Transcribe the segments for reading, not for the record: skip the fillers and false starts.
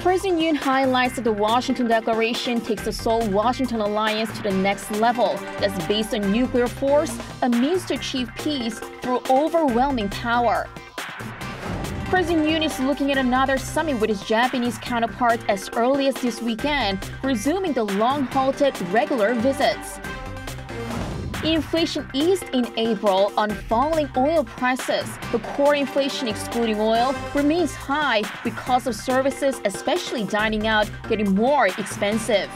President Yoon highlights that the Washington Declaration takes the Seoul-Washington alliance to the next level that's based on nuclear force, a means to achieve peace through overwhelming power. President Yoon is looking at another summit with his Japanese counterparts as early as this weekend, resuming the long-halted regular visits. Inflation eased in April on falling oil prices, but core inflation excluding oil remains high because of services, especially dining out, getting more expensive.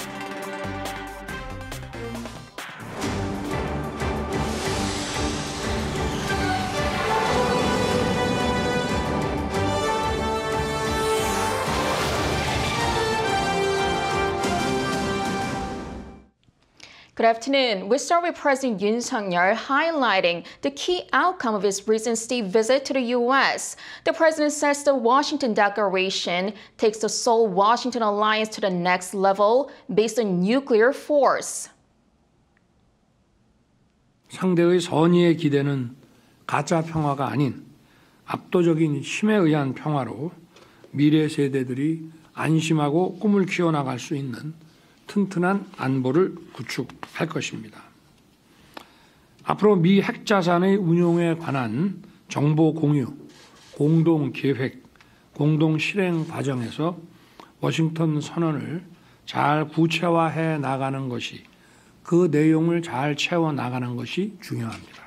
Good afternoon. We start with President Yoon Suk-yeol highlighting the key outcome of his recent state visit to the U.S. The president says the Washington Declaration takes the Seoul-Washington alliance to the next level based on nuclear force. 상대의 선의의 기대는 가짜 평화가 아닌 압도적인 힘에 의한 평화로 미래 세대들이 안심하고 꿈을 키워나갈 수 있는 튼튼한 안보를 구축할 것입니다. 앞으로 미 핵자산의 운용에 관한 정보 공유, 공동 계획, 공동 실행 과정에서 워싱턴 선언을 잘 구체화해 나가는 것이, 그 내용을 잘 채워 나가는 것이 중요합니다.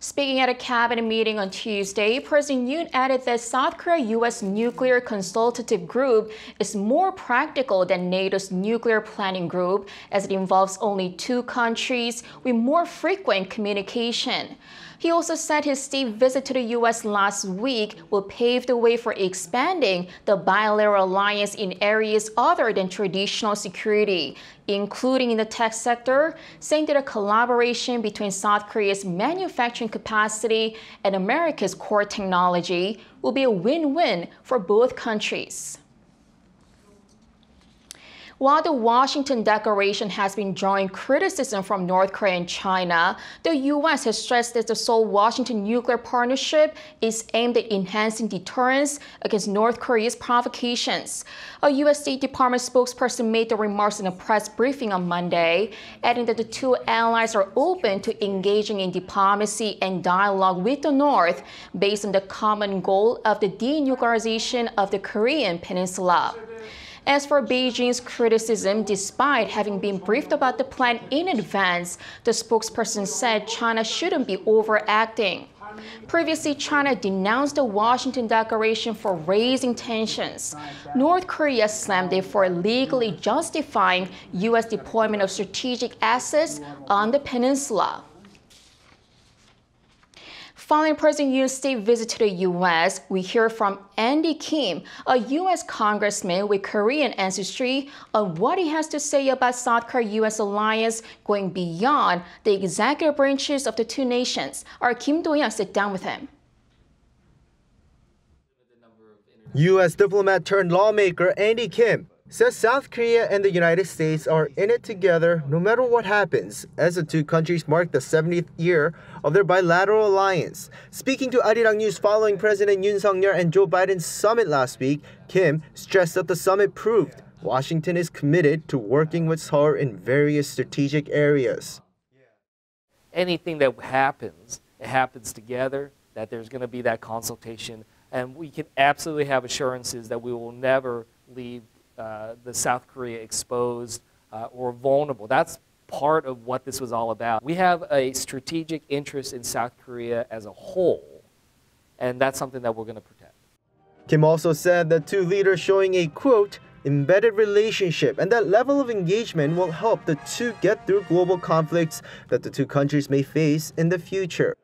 Speaking at a cabinet meeting on Tuesday, President Yoon added that South Korea-U.S. nuclear consultative group is more practical than NATO's nuclear planning group, as it involves only two countries with more frequent communication. He also said his state visit to the U.S. last week will pave the way for expanding the bilateral alliance in areas other than traditional security, including in the tech sector, saying that a collaboration between South Korea's manufacturing capacity and America's core technology will be a win-win for both countries. While the Washington Declaration has been drawing criticism from North Korea and China, the U.S. has stressed that the Seoul-Washington nuclear partnership is aimed at enhancing deterrence against North Korea's provocations. A U.S. State Department spokesperson made the remarks in a press briefing on Monday, adding that the two allies are open to engaging in diplomacy and dialogue with the North based on the common goal of the denuclearization of the Korean Peninsula. As for Beijing's criticism, despite having been briefed about the plan in advance, the spokesperson said China shouldn't be overacting. Previously, China denounced the Washington Declaration for raising tensions. North Korea slammed it for legally justifying U.S. deployment of strategic assets on the peninsula. Following President Yoon's state visit to the U.S., we hear from Andy Kim, a U.S. congressman with Korean ancestry, on what he has to say about South Korea-U.S. alliance going beyond the executive branches of the two nations. Our Kim Do-young sit down with him. U.S. diplomat turned lawmaker Andy Kim says South Korea and the United States are in it together no matter what happens, as the two countries mark the 70th year of their bilateral alliance. Speaking to Arirang News following President Yoon Suk-yeol and Joe Biden's summit last week, Kim stressed that the summit proved Washington is committed to working with Seoul in various strategic areas. Anything that happens, it happens together, that there's going to be that consultation, and we can absolutely have assurances that we will never leave the South Korea exposed or vulnerable. That's part of what this was all about. We have a strategic interest in South Korea as a whole, and that's something that we're going to protect. Kim also said the two leaders showing a, quote, embedded relationship, and that level of engagement will help the two get through global conflicts that the two countries may face in the future.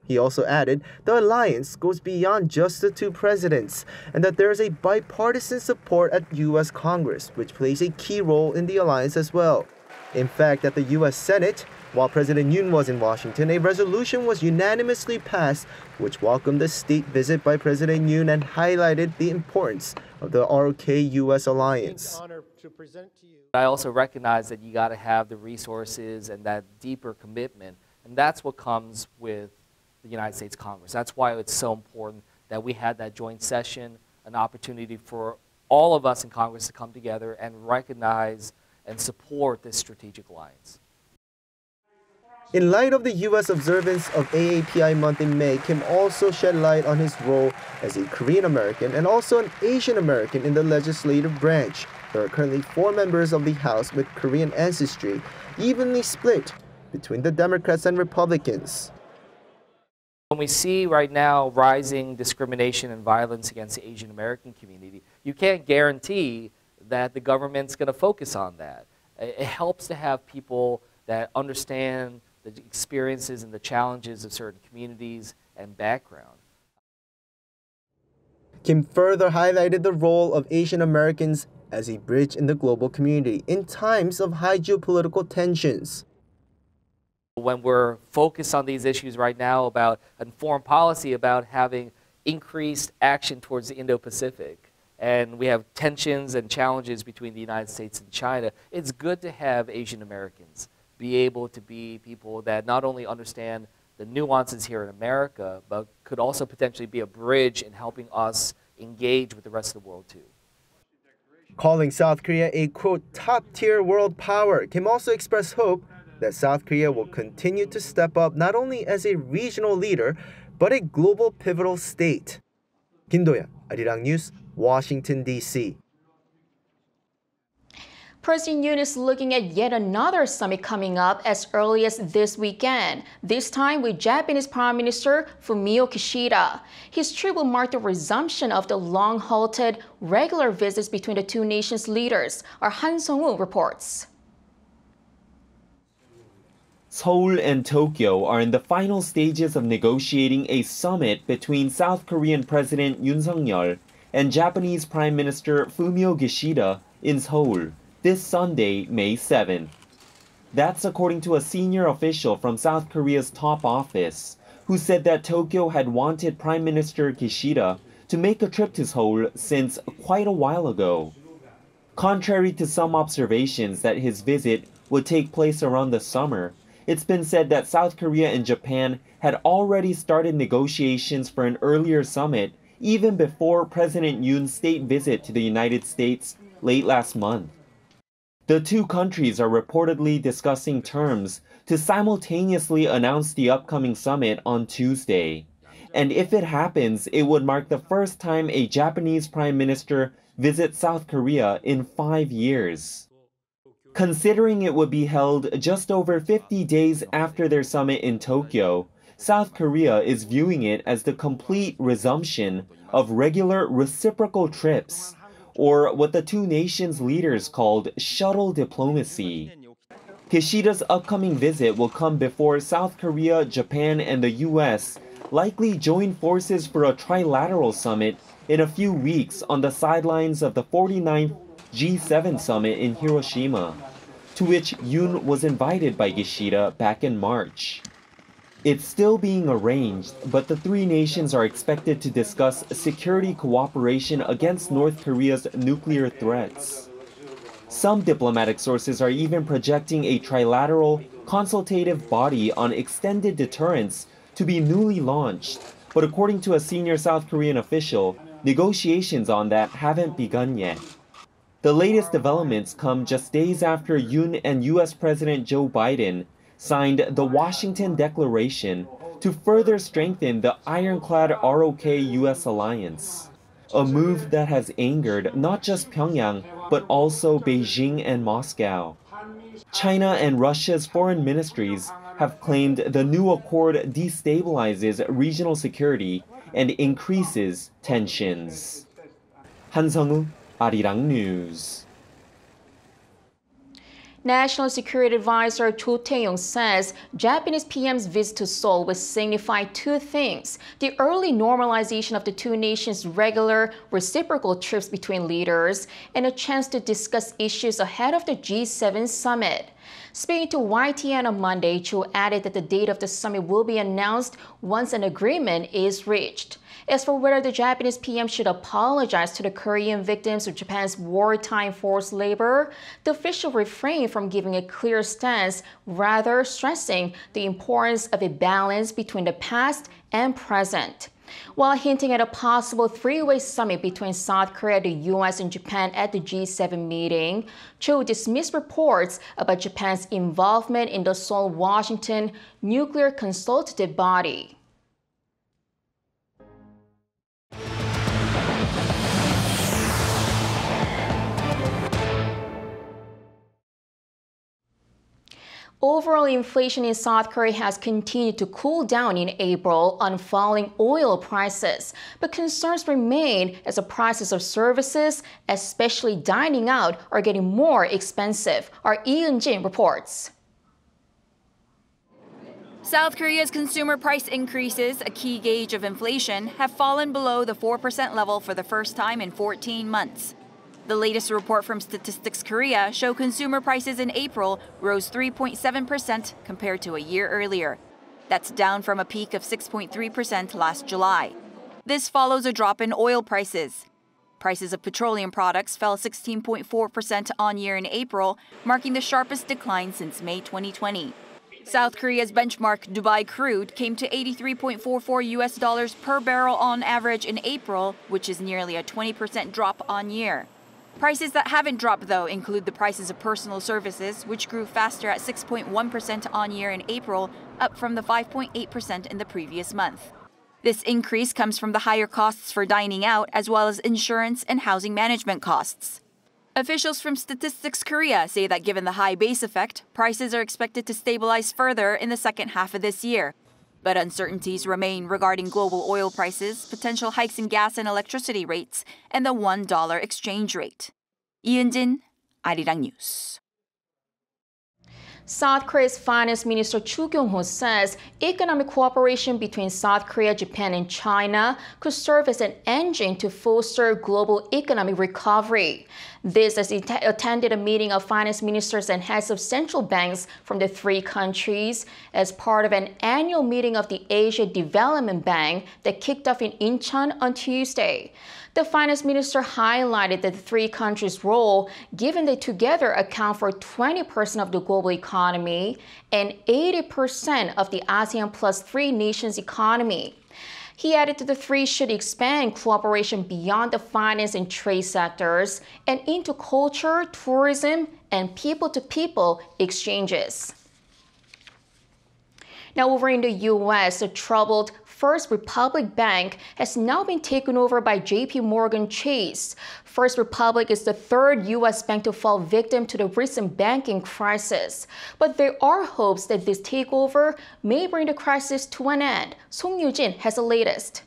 He also added the alliance goes beyond just the two presidents and that there is a bipartisan support at U.S. Congress, which plays a key role in the alliance as well. In fact, at the U.S. Senate, while President Yoon was in Washington, a resolution was unanimously passed which welcomed the state visit by President Yoon and highlighted the importance of the ROK-U.S. alliance. I also recognize that you got to have the resources and that deeper commitment, and that's what comes with the United States Congress. That's why it's so important that we had that joint session, an opportunity for all of us in Congress to come together and recognize and support this strategic alliance. In light of the U.S. observance of AAPI month in May, Kim also shed light on his role as a Korean American and also an Asian American in the legislative branch. There are currently 4 members of the House with Korean ancestry, evenly split between the Democrats and Republicans. When we see right now rising discrimination and violence against the Asian American community, you can't guarantee that the government's going to focus on that. It helps to have people that understand the experiences and the challenges of certain communities and background. Kim further highlighted the role of Asian Americans as a bridge in the global community in times of high geopolitical tensions. When we're focused on these issues right now about foreign policy, about having increased action towards the Indo-Pacific, and we have tensions and challenges between the United States and China, it's good to have Asian Americans be able to be people that not only understand the nuances here in America, but could also potentially be a bridge in helping us engage with the rest of the world too. Calling South Korea a, quote, top-tier world power, Kim also expressed hope that South Korea will continue to step up not only as a regional leader, but a global pivotal state. Kim Do-yeon, Arirang News, Washington, D.C. President Yoon is looking at yet another summit coming up as early as this weekend, this time with Japanese Prime Minister Fumio Kishida. His trip will mark the resumption of the long-halted regular visits between the two nations' leaders. Our Han Sung-woo reports. Seoul and Tokyo are in the final stages of negotiating a summit between South Korean President Yoon Suk-yeol and Japanese Prime Minister Fumio Kishida in Seoul this Sunday, May 7th. That's according to a senior official from South Korea's top office, who said that Tokyo had wanted Prime Minister Kishida to make a trip to Seoul since quite a while ago. Contrary to some observations that his visit would take place around the summer, it's been said that South Korea and Japan had already started negotiations for an earlier summit even before President Yoon's state visit to the United States late last month. The two countries are reportedly discussing terms to simultaneously announce the upcoming summit on Tuesday. And if it happens, it would mark the first time a Japanese prime minister visits South Korea in 5 years. Considering it would be held just over 50 days after their summit in Tokyo, South Korea is viewing it as the complete resumption of regular reciprocal trips, or what the two nations' leaders called shuttle diplomacy. Kishida's upcoming visit will come before South Korea, Japan, and the U.S. likely join forces for a trilateral summit in a few weeks on the sidelines of the 49th G7 summit in Hiroshima, to which Yoon was invited by Kishida back in March. It's still being arranged, but the three nations are expected to discuss security cooperation against North Korea's nuclear threats. Some diplomatic sources are even projecting a trilateral consultative body on extended deterrence to be newly launched, but according to a senior South Korean official, negotiations on that haven't begun yet. The latest developments come just days after Yoon and U.S. President Joe Biden signed the Washington Declaration to further strengthen the ironclad ROK-U.S. alliance, a move that has angered not just Pyongyang, but also Beijing and Moscow. China and Russia's foreign ministries have claimed the new accord destabilizes regional security and increases tensions. Han Sung-woo, Arirang News. National Security Advisor Cho Tae-yong says Japanese PM's visit to Seoul will signify two things: the early normalization of the two nations' regular reciprocal trips between leaders, and a chance to discuss issues ahead of the G7 summit. Speaking to YTN on Monday, Cho added that the date of the summit will be announced once an agreement is reached. As for whether the Japanese PM should apologize to the Korean victims of Japan's wartime forced labor, the official refrained from giving a clear stance, rather stressing the importance of a balance between the past and present. while hinting at a possible three-way summit between South Korea, the U.S., and Japan at the G7 meeting. Cho dismissed reports about Japan's involvement in the Seoul-Washington nuclear consultative body. Overall inflation in South Korea has continued to cool down in April on falling oil prices, but concerns remain as the prices of services, especially dining out, are getting more expensive. Our Yoon reports. South Korea's consumer price increases, a key gauge of inflation, have fallen below the 4% level for the first time in 14 months. The latest report from Statistics Korea show consumer prices in April rose 3.7% compared to a year earlier. That's down from a peak of 6.3% last July. This follows a drop in oil prices. Prices of petroleum products fell 16.4% on year in April, marking the sharpest decline since May 2020. South Korea's benchmark Dubai crude came to $83.44 per barrel on average in April, which is nearly a 20% drop on year. Prices that haven't dropped, though, include the prices of personal services, which grew faster at 6.1% on year in April, up from the 5.8% in the previous month. This increase comes from the higher costs for dining out, as well as insurance and housing management costs. Officials from Statistics Korea say that given the high base effect, prices are expected to stabilize further in the second half of this year. But uncertainties remain regarding global oil prices, potential hikes in gas and electricity rates, and the $1 exchange rate. Yoon, Arirang News. South Korea's Finance Minister Chu Kyung-ho says economic cooperation between South Korea, Japan, and China could serve as an engine to foster global economic recovery. This as he attended a meeting of finance ministers and heads of central banks from the three countries as part of an annual meeting of the Asia Development Bank that kicked off in Incheon on Tuesday. The finance minister highlighted that the three countries' role, given they together account for 20% of the global economy and 80% of the ASEAN plus 3 nations' economy. He added that the three should expand cooperation beyond the finance and trade sectors and into culture, tourism, and people-to-people exchanges. Now, over in the U.S., the troubled First Republic Bank has now been taken over by JPMorgan Chase. First Republic is the third U.S. bank to fall victim to the recent banking crisis. But there are hopes that this takeover may bring the crisis to an end. Song Yoo-jin has the latest.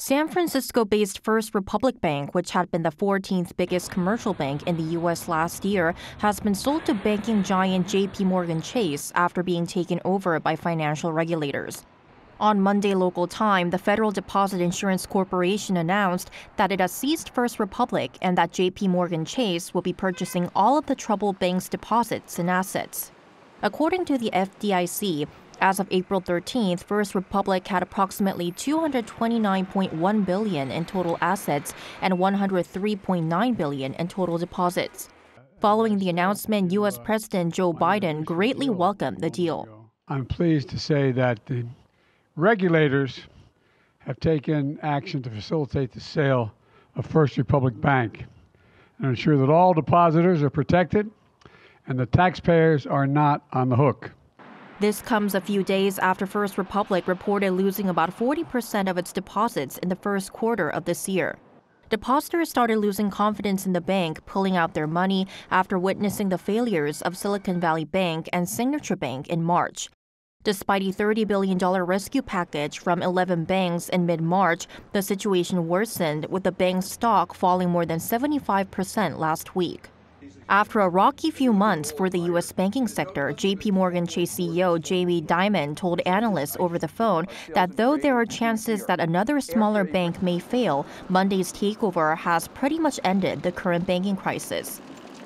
San Francisco-based First Republic Bank, which had been the 14th biggest commercial bank in the U.S. last year, has been sold to banking giant JPMorgan Chase after being taken over by financial regulators. On Monday local time, the Federal Deposit Insurance Corporation announced that it has seized First Republic and that JPMorgan Chase will be purchasing all of the troubled bank's deposits and assets. According to the FDIC, as of April 13th, First Republic had approximately $229.1 billion in total assets and $103.9 billion in total deposits. Following the announcement, U.S. President Joe Biden greatly welcomed the deal. I'm pleased to say that the regulators have taken action to facilitate the sale of First Republic Bank and ensure that all depositors are protected and the taxpayers are not on the hook. This comes a few days after First Republic reported losing about 40% of its deposits in the first quarter of this year. Depositors started losing confidence in the bank, pulling out their money after witnessing the failures of Silicon Valley Bank and Signature Bank in March. Despite a $30 billion rescue package from 11 banks in mid-March, the situation worsened, with the bank's stock falling more than 75% last week. After a rocky few months for the U.S. banking sector, JPMorgan Chase CEO Jamie Dimon told analysts over the phone that though there are chances that another smaller bank may fail, Monday's takeover has pretty much ended the current banking crisis.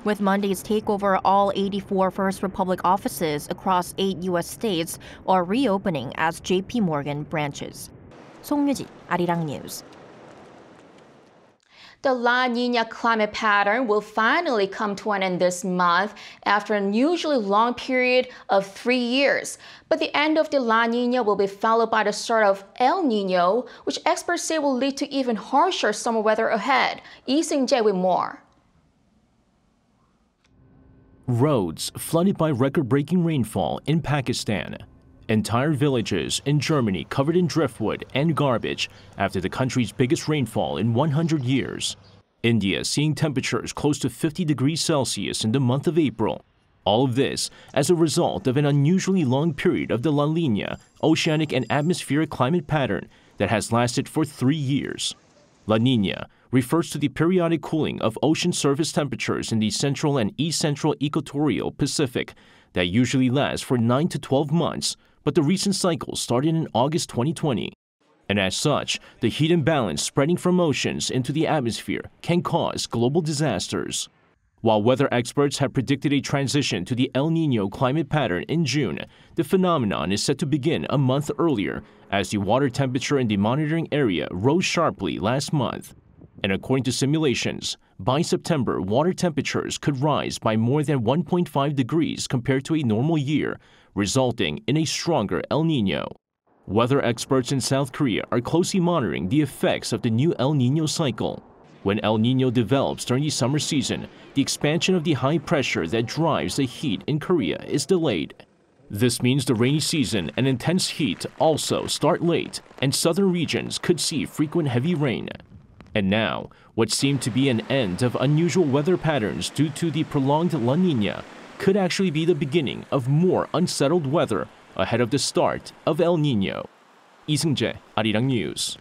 With Monday's takeover, all 84 First Republic offices across 8 U.S. states are reopening as JPMorgan branches. Song Yoo-jin, Arirang News. The La Niña climate pattern will finally come to an end this month after an unusually long period of 3 years. But the end of the La Niña will be followed by the start of El Niño, which experts say will lead to even harsher summer weather ahead. Lee Seung-jae with more. Roads flooded by record-breaking rainfall in Pakistan. Entire villages in Germany covered in driftwood and garbage after the country's biggest rainfall in 100 years. India seeing temperatures close to 50 degrees Celsius in the month of April. All of this as a result of an unusually long period of the La Niña, oceanic and atmospheric climate pattern that has lasted for 3 years. La Niña refers to the periodic cooling of ocean surface temperatures in the central and east-central equatorial Pacific that usually lasts for 9 to 12 months, but the recent cycle started in August 2020. And as such, the heat imbalance spreading from oceans into the atmosphere can cause global disasters. While weather experts have predicted a transition to the El Niño climate pattern in June, the phenomenon is set to begin a month earlier as the water temperature in the monitoring area rose sharply last month. And according to simulations, by September, water temperatures could rise by more than 1.5 degrees compared to a normal year, resulting in a stronger El Niño. Weather experts in South Korea are closely monitoring the effects of the new El Niño cycle. When El Niño develops during the summer season, the expansion of the high pressure that drives the heat in Korea is delayed. This means the rainy season and intense heat also start late, and southern regions could see frequent heavy rain. And now, what seemed to be an end of unusual weather patterns due to the prolonged La Niña could actually be the beginning of more unsettled weather ahead of the start of El Niño. Lee Seung-jae, Arirang News.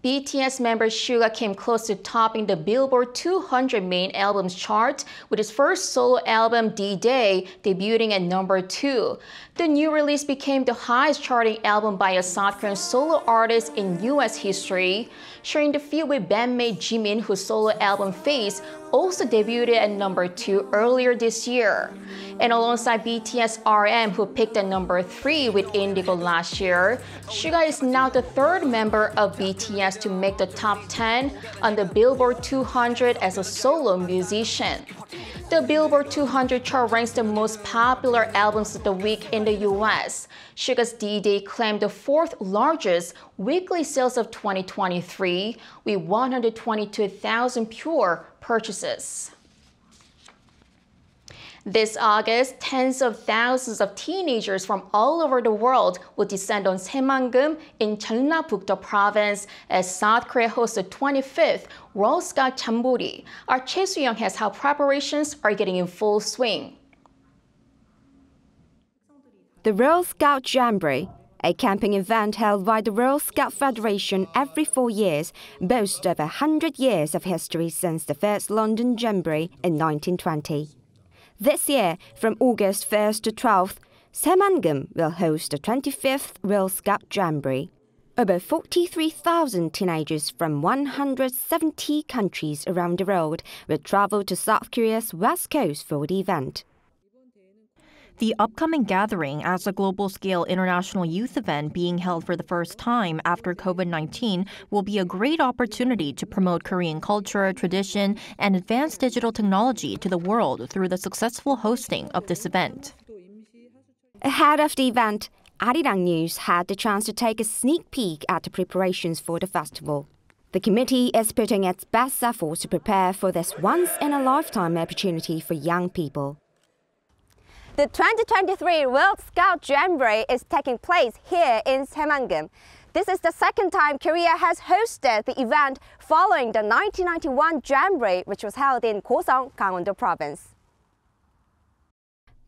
BTS member Suga came close to topping the Billboard 200 main albums chart with his first solo album, D-Day, debuting at number 2. The new release became the highest charting album by a South Korean solo artist in U.S. history, sharing the field with bandmate Jimin, whose solo album Face also debuted at number 2 earlier this year. And alongside BTS RM, who picked at number 3 with Indigo last year, Suga is now the third member of BTS to make the top 10 on the Billboard 200 as a solo musician. The Billboard 200 chart ranks the most popular albums of the week in the US. Suga's D-Day claimed the 4th largest weekly sales of 2023 with 122,000 pure purchases. This August, tens of thousands of teenagers from all over the world will descend on Saemangeum in Jeonnam-Buk-do province as South Korea hosts the 25th World Scout Jamboree. Our Choi Soo-young has how preparations are getting in full swing. The World Scout Jamboree, a camping event held by the World Scout Federation every 4 years, boasts over 100 years of history since the first London Jamboree in 1920. This year, from August 1st to 12th, Saemangeum will host the 25th World Scout Jamboree. Over 43,000 teenagers from 170 countries around the world will travel to South Korea's west coast for the event. The upcoming gathering as a global-scale international youth event being held for the first time after COVID-19 will be a great opportunity to promote Korean culture, tradition, and advanced digital technology to the world through the successful hosting of this event. Ahead of the event, Arirang News had the chance to take a sneak peek at the preparations for the festival. The committee is putting its best efforts to prepare for this once-in-a-lifetime opportunity for young people. The 2023 World Scout Jamboree is taking place here in Saemangeum. This is the second time Korea has hosted the event following the 1991 Jamboree, which was held in Gosong, Gangwon-do Province.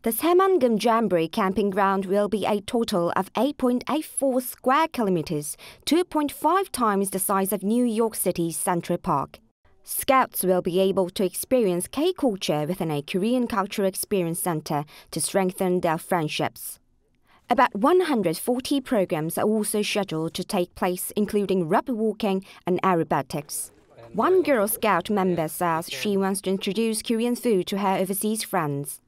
The Saemangeum Jamboree camping ground will be a total of 8.84 square kilometers, 2.5 times the size of New York City's Central Park. Scouts will be able to experience K-culture within a Korean Cultural Experience Center to strengthen their friendships. About 140 programs are also scheduled to take place, including rope walking and aerobatics. One Girl Scout member says she wants to introduce Korean food to her overseas friends.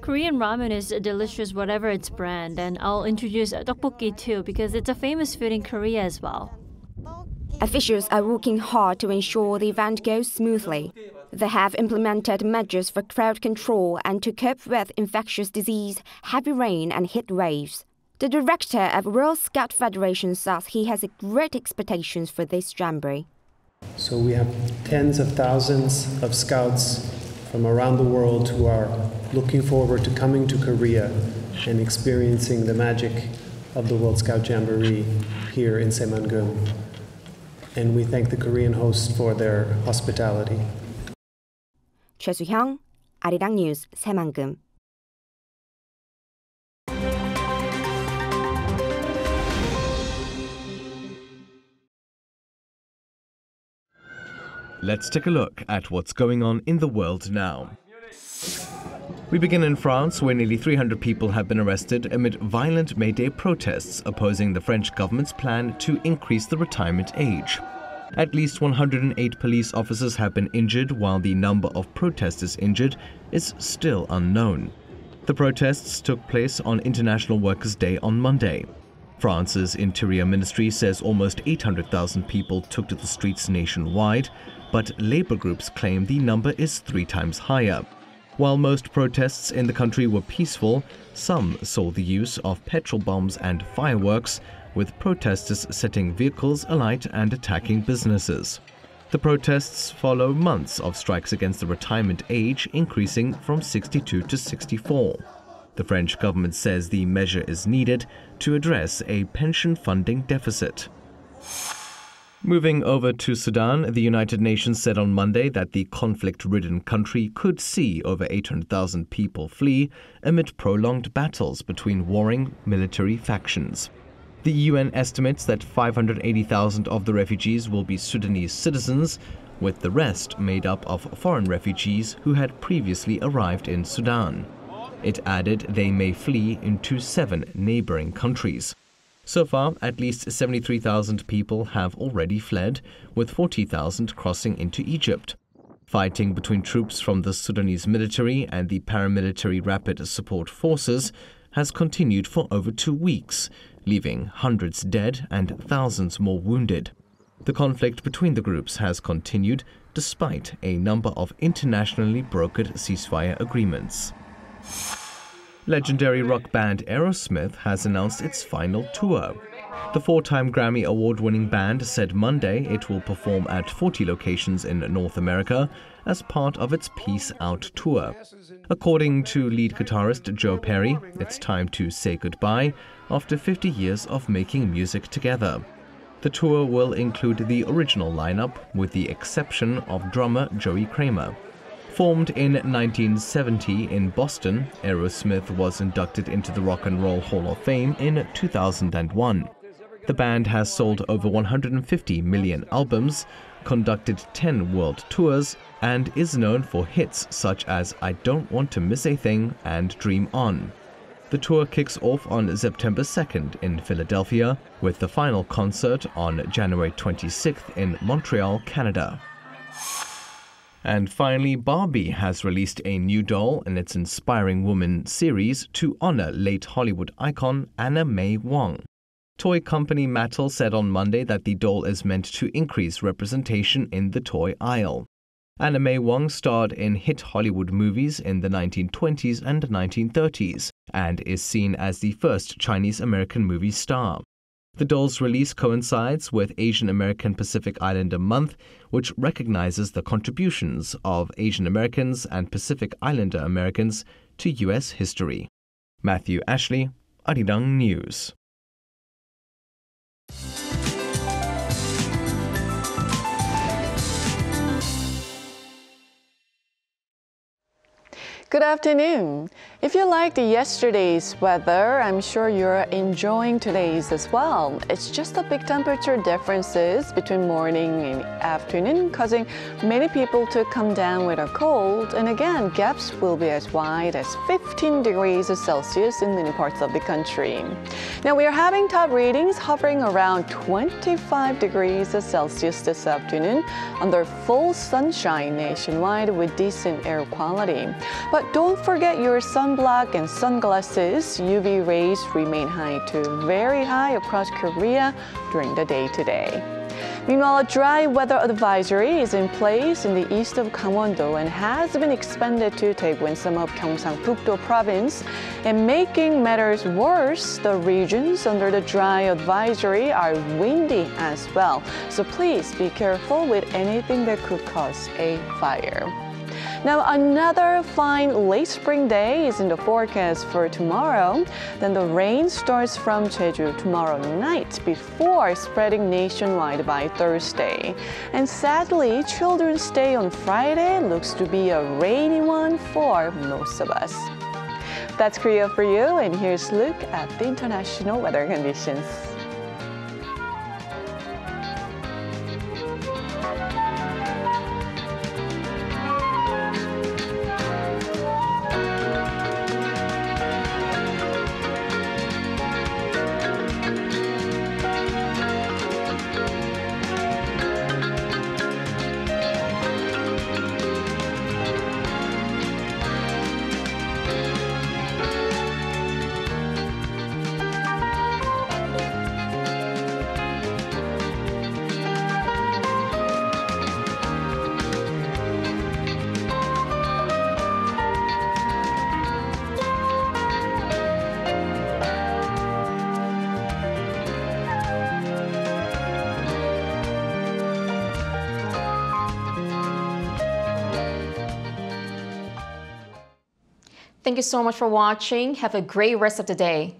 Korean ramen is delicious whatever its brand, and I'll introduce tteokbokki too because it's a famous food in Korea as well. Officials are working hard to ensure the event goes smoothly. They have implemented measures for crowd control and to cope with infectious disease, heavy rain and heat waves. The director of World Scout Federation says he has great expectations for this jamboree. So we have tens of thousands of scouts from around the world who are looking forward to coming to Korea and experiencing the magic of the World Scout Jamboree here in Saemangeum. And we thank the Korean host for their hospitality. 최수형, Arirang News, Saemangeum. Let's take a look at what's going on in the world now. We begin in France, where nearly 300 people have been arrested amid violent May Day protests opposing the French government's plan to increase the retirement age. At least 108 police officers have been injured, while the number of protesters injured is still unknown. The protests took place on International Workers' Day on Monday. France's Interior Ministry says almost 800,000 people took to the streets nationwide, but labor groups claim the number is 3 times higher. While most protests in the country were peaceful, some saw the use of petrol bombs and fireworks, with protesters setting vehicles alight and attacking businesses. The protests follow months of strikes against the retirement age increasing from 62 to 64. The French government says the measure is needed to address a pension funding deficit. Moving over to Sudan, the United Nations said on Monday that the conflict-ridden country could see over 800,000 people flee amid prolonged battles between warring military factions. The UN estimates that 580,000 of the refugees will be Sudanese citizens, with the rest made up of foreign refugees who had previously arrived in Sudan. It added they may flee into 7 neighboring countries. So far, at least 73,000 people have already fled, with 40,000 crossing into Egypt. Fighting between troops from the Sudanese military and the paramilitary Rapid Support Forces has continued for over 2 weeks, leaving hundreds dead and thousands more wounded. The conflict between the groups has continued despite a number of internationally brokered ceasefire agreements. Legendary rock band Aerosmith has announced its final tour. The 4-time Grammy Award-winning band said Monday it will perform at 40 locations in North America as part of its Peace Out tour. According to lead guitarist Joe Perry, it's time to say goodbye after 50 years of making music together. The tour will include the original lineup, with the exception of drummer Joey Kramer. Formed in 1970 in Boston, Aerosmith was inducted into the Rock and Roll Hall of Fame in 2001. The band has sold over 150 million albums, conducted 10 world tours, and is known for hits such as I Don't Want to Miss a Thing and Dream On. The tour kicks off on September 2nd in Philadelphia, with the final concert on January 26th in Montreal, Canada. And finally, Barbie has released a new doll in its Inspiring Woman series to honor late Hollywood icon Anna May Wong. Toy company Mattel said on Monday that the doll is meant to increase representation in the toy aisle. Anna May Wong starred in hit Hollywood movies in the 1920s and 1930s and is seen as the first Chinese-American movie star. The doll's release coincides with Asian American Pacific Islander Month, which recognizes the contributions of Asian Americans and Pacific Islander Americans to U.S. history. Matthew Ashley, Arirang News. Good afternoon. If you liked yesterday's weather, I'm sure you're enjoying today's as well. It's just the big temperature differences between morning and afternoon causing many people to come down with a cold. And again, gaps will be as wide as 15 degrees Celsius in many parts of the country. Now we are having top readings hovering around 25 degrees Celsius this afternoon under full sunshine nationwide with decent air quality. But don't forget your sunblock and sunglasses. UV rays remain high to very high across Korea during the day today. Meanwhile, a dry weather advisory is in place in the east of Gangwon-do and has been expanded to Daegu and some of Gyeongsang-Pukto province. And making matters worse, the regions under the dry advisory are windy as well. So please be careful with anything that could cause a fire. Now, another fine late spring day is in the forecast for tomorrow. Then the rain starts from Jeju tomorrow night before spreading nationwide by Thursday. And sadly, Children's Day on Friday looks to be a rainy one for most of us. That's Korea for you, and here's a look at the international weather conditions. Thank you so much for watching. Have a great rest of the day.